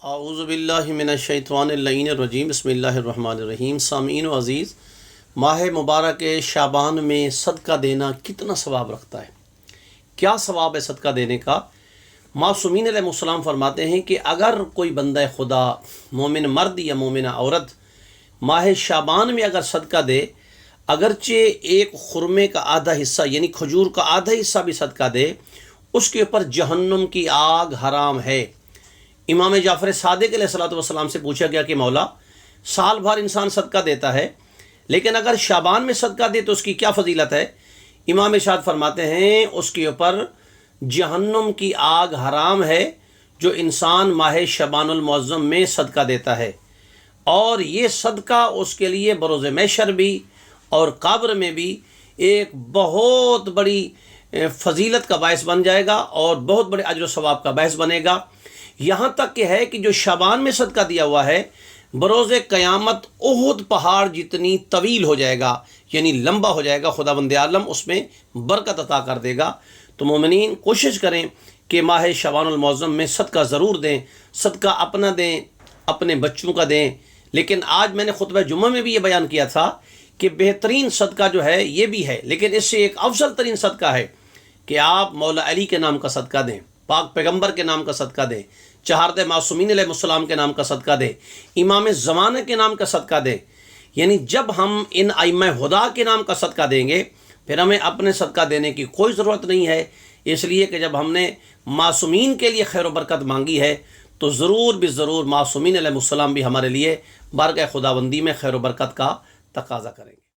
اعوذ باللہ من الشیطان اللعین الرجیم بسم اللہ الرحمن الرحیم۔ سامعین و عزیز، ماہ مبارک شعبان میں صدقہ دینا کتنا ثواب رکھتا ہے؟ کیا ثواب ہے صدقہ دینے کا؟ معصومین علیہ السلام فرماتے ہیں کہ اگر کوئی بندہ خدا مومن مرد یا مومنہ عورت ماہ شعبان میں اگر صدقہ دے، اگرچہ ایک خرمے کا آدھا حصہ یعنی کھجور کا آدھا حصہ بھی صدقہ دے، اس کے اوپر جہنم کی آگ حرام ہے۔ امام جعفر صادق علیہ السلام سے پوچھا گیا کہ مولا، سال بھر انسان صدقہ دیتا ہے لیکن اگر شعبان میں صدقہ دے تو اس کی کیا فضیلت ہے؟ امام ارشاد فرماتے ہیں اس کے اوپر جہنم کی آگ حرام ہے جو انسان ماہ شعبان المعظم میں صدقہ دیتا ہے، اور یہ صدقہ اس کے لیے بروز محشر بھی اور قبر میں بھی ایک بہت بڑی فضیلت کا باعث بن جائے گا اور بہت بڑے اجر و ثواب کا باعث بنے گا۔ یہاں تک کہ ہے کہ جو شعبان میں صدقہ دیا ہوا ہے بروز قیامت احد پہاڑ جتنی طویل ہو جائے گا، یعنی لمبا ہو جائے گا، خدا بند عالم اس میں برکت عطا کر دے گا۔ تو مومنین کوشش کریں کہ ماہ شعبان المعظم میں صدقہ ضرور دیں، صدقہ اپنا دیں، اپنے بچوں کا دیں۔ لیکن آج میں نے خطبہ جمعہ میں بھی یہ بیان کیا تھا کہ بہترین صدقہ جو ہے یہ بھی ہے، لیکن اس سے ایک افضل ترین صدقہ ہے کہ آپ مولا علی کے نام کا صدقہ دیں، پاک پیغمبر کے نام کا صدقہ دیں، چہارد معصومین علیہ السلام کے نام کا صدقہ دیں، امام زمانہ کے نام کا صدقہ دیں۔ یعنی جب ہم ان ائمہ ہدا کے نام کا صدقہ دیں گے پھر ہمیں اپنے صدقہ دینے کی کوئی ضرورت نہیں ہے، اس لیے کہ جب ہم نے معصومین کے لیے خیر و برکت مانگی ہے تو ضرور بھی ضرور معصومین علیہ السلام بھی ہمارے لیے بارگاہ خداوندی میں خیر و برکت کا تقاضا کریں گے۔